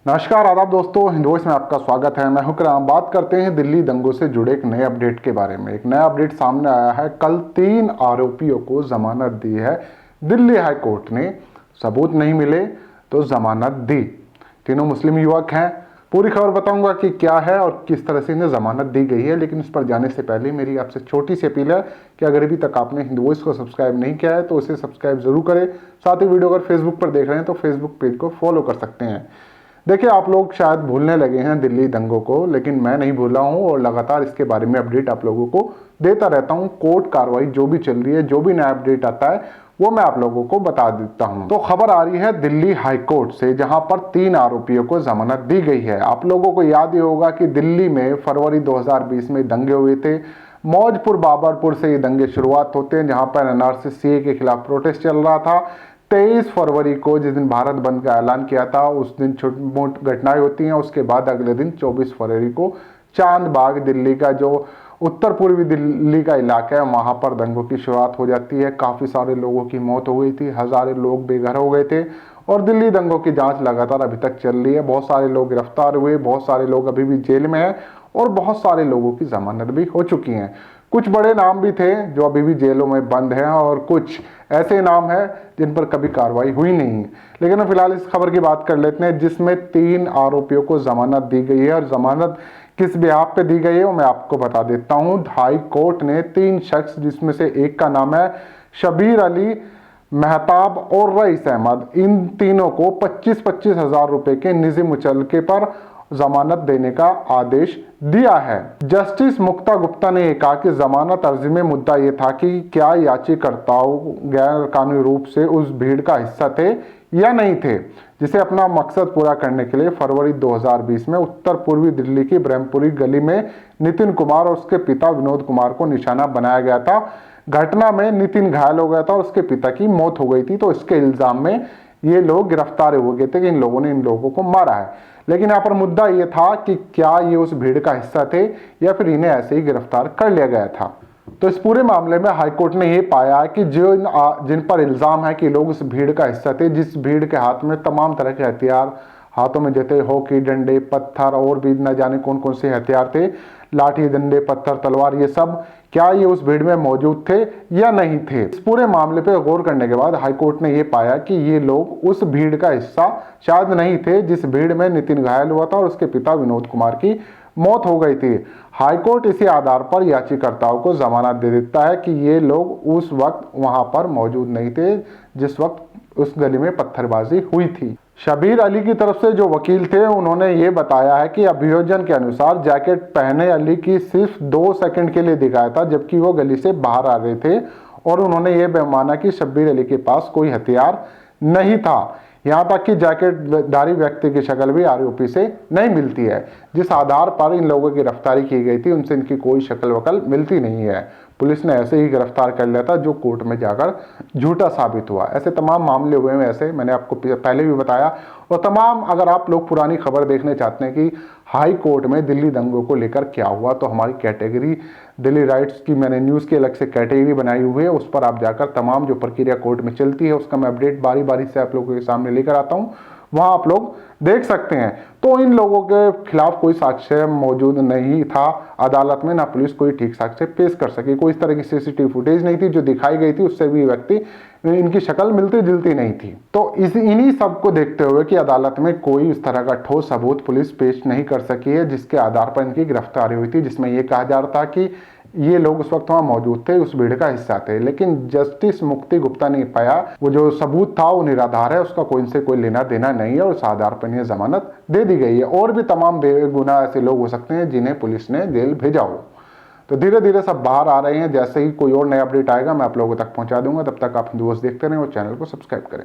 नमस्कार आदाब दोस्तों, हिंदुओं में आपका स्वागत है। मैं हुक्राम। बात करते हैं दिल्ली दंगों से जुड़े एक नए अपडेट के बारे में। एक नया अपडेट सामने आया है। कल 3 आरोपियों को जमानत दी है दिल्ली हाई कोर्ट ने। सबूत नहीं मिले तो जमानत दी। तीनों मुस्लिम युवक हैं। पूरी खबर बताऊंगा कि क्या है और किस तरह से इन्हें जमानत दी गई है। लेकिन उस पर जाने से पहले मेरी आपसे छोटी सी अपील है कि अगर अभी तक आपने हिंदू वॉइस को सब्सक्राइब नहीं किया है तो उसे सब्सक्राइब जरूर करें। साथ ही वीडियो अगर फेसबुक पर देख रहे हैं तो फेसबुक पेज को फॉलो कर सकते हैं। देखिए, आप लोग शायद भूलने लगे हैं दिल्ली दंगों को, लेकिन मैं नहीं भूला हूं और लगातार इसके बारे में अपडेट आप लोगों को देता रहता हूं। कोर्ट कार्रवाई जो भी चल रही है, जो भी नया अपडेट आता है वो मैं आप लोगों को बता देता हूं। तो खबर आ रही है दिल्ली हाई कोर्ट से, जहां पर 3 आरोपियों को जमानत दी गई है। आप लोगों को याद ही होगा कि दिल्ली में फरवरी 2020 में दंगे हुए थे। मौजपुर बाबरपुर से ये दंगे शुरुआत होते हैं, जहां पर एनआरसी सीए के खिलाफ प्रोटेस्ट चल रहा था। 23 फरवरी को जिस दिन भारत बंद का ऐलान किया था, उस दिन छोटी मोटी घटनाएं होती हैं। उसके बाद अगले दिन 24 फरवरी को चांद बाग, दिल्ली का जो उत्तर पूर्वी दिल्ली का इलाका है, वहां पर दंगों की शुरुआत हो जाती है। काफी सारे लोगों की मौत हो गई थी, हजारों लोग बेघर हो गए थे और दिल्ली दंगों की जांच लगातार अभी तक चल रही है। बहुत सारे लोग गिरफ्तार हुए, बहुत सारे लोग अभी भी जेल में हैं और बहुत सारे लोगों की जमानत भी हो चुकी है। कुछ बड़े नाम भी थे जो अभी भी जेलों में बंद हैं और कुछ ऐसे नाम हैं जिन पर कभी कार्रवाई हुई नहीं है। लेकिन फिलहाल इस खबर की बात कर लेते हैं, जिसमें 3 आरोपियों को जमानत दी गई है। और जमानत किस बिहाफ पे दी गई है वो मैं आपको बता देता हूं। हाई कोर्ट ने 3 शख्स, जिसमें से एक का नाम है शबीर अली, मेहताब और रईस अहमद, इन तीनों को 25-25 हजार रुपए के निजी मुचलके पर जमानत देने का आदेश दिया है। जस्टिस मुक्ता गुप्ता ने कहा कि जमानत अर्जी में मुद्दा यह था कि क्या याचिकाकर्ताओं गैर कानूनी रूप से उस भीड़ का हिस्सा थे या नहीं थे, जिसे अपना मकसद पूरा करने के लिए फरवरी 2020 में उत्तर पूर्वी दिल्ली की ब्रह्मपुरी गली में नितिन कुमार और उसके पिता विनोद कुमार को निशाना बनाया गया था। घटना में नितिन घायल हो गया था और उसके पिता की मौत हो गई थी। तो इसके इल्जाम में ये लोग गिरफ्तार हो गए थे कि इन लोगों ने इन लोगों को मारा है। लेकिन यहाँ पर मुद्दा ये था कि क्या ये उस भीड़ का हिस्सा थे या फिर इन्हें ऐसे ही गिरफ्तार कर लिया गया था। तो इस पूरे मामले में हाईकोर्ट ने ये पाया कि जिन पर इल्जाम है कि लोग उस भीड़ का हिस्सा थे, जिस भीड़ के हाथ में तमाम तरह के हथियार, हाथों में जैसे हॉकी, डंडे, पत्थर और भी न जाने कौन कौन से हथियार थे, लाठी, डंडे, पत्थर, तलवार, ये सब क्या ये उस भीड़ में मौजूद थे या नहीं थे। इस पूरे मामले पे गौर करने के बाद हाईकोर्ट ने यह पाया कि ये लोग उस भीड़ का हिस्सा शायद नहीं थे जिस भीड़ में नितिन घायल हुआ था और उसके पिता विनोद कुमार की मौत हो गई थी। हाईकोर्ट इसी आधार पर याचिकाकर्ताओं को जमानत दे देता है कि ये लोग उस वक्त वहां पर मौजूद नहीं थे जिस वक्त उस गली में पत्थरबाजी हुई थी। शबीर अली की तरफ से जो वकील थे उन्होंने ये बताया है कि अभियोजन के अनुसार जैकेट पहने अली की सिर्फ 2 सेकंड के लिए दिखाया था, जबकि वो गली से बाहर आ रहे थे। और उन्होंने ये भी माना कि शबीर अली के पास कोई हथियार नहीं था। यहाँ तक कि जैकेटधारी व्यक्ति की शक्ल भी आरोपी से नहीं मिलती है। जिस आधार पर इन लोगों की गिरफ्तारी की गई थी उनसे इनकी कोई शक्ल वकल मिलती नहीं है। पुलिस ने ऐसे ही गिरफ्तार कर लिया था, जो कोर्ट में जाकर झूठा साबित हुआ। ऐसे तमाम मामले हुए हैं, ऐसे मैंने आपको पहले भी बताया। और तमाम, अगर आप लोग पुरानी खबर देखने चाहते हैं कि हाई कोर्ट में दिल्ली दंगों को लेकर क्या हुआ, तो हमारी कैटेगरी दिल्ली राइट्स की मैंने न्यूज़ की अलग से कैटेगरी बनाई हुई है। उस पर आप जाकर तमाम जो प्रक्रिया कोर्ट में चलती है उसका मैं अपडेट बारी बारी से आप लोगों के सामने लेकर आता हूँ, वहां आप लोग देख सकते हैं। तो इन लोगों के खिलाफ कोई साक्ष्य मौजूद नहीं था अदालत में, ना पुलिस कोई ठीक साक्ष्य पेश कर सकी। कोई इस तरह की सीसीटीवी फुटेज नहीं थी जो दिखाई गई थी, उससे भी व्यक्ति इनकी शक्ल मिलती जुलती नहीं थी। तो इन्हीं सब को देखते हुए कि अदालत में कोई इस तरह का ठोस सबूत पुलिस पेश नहीं कर सकी है, जिसके आधार पर इनकी गिरफ्तारी हुई थी, जिसमें यह कहा जा रहा था कि ये लोग उस वक्त वहां मौजूद थे, उस भीड़ का हिस्सा थे। लेकिन जस्टिस मुक्ति गुप्ता ने पाया वो जो सबूत था वो निराधार है, उसका कोई इनसे कोई लेना देना नहीं है और उस आधार पर इन्हें जमानत दे दी गई है। और भी तमाम बेगुनाह ऐसे लोग हो सकते हैं जिन्हें पुलिस ने जेल भेजा हो। तो धीरे धीरे सब बाहर आ रहे हैं। जैसे ही कोई और नया अपडेट आएगा मैं आप लोगों तक पहुंचा दूंगा। तब तक आप हिंदू वॉइस देखते रहें और चैनल को सब्सक्राइब करें।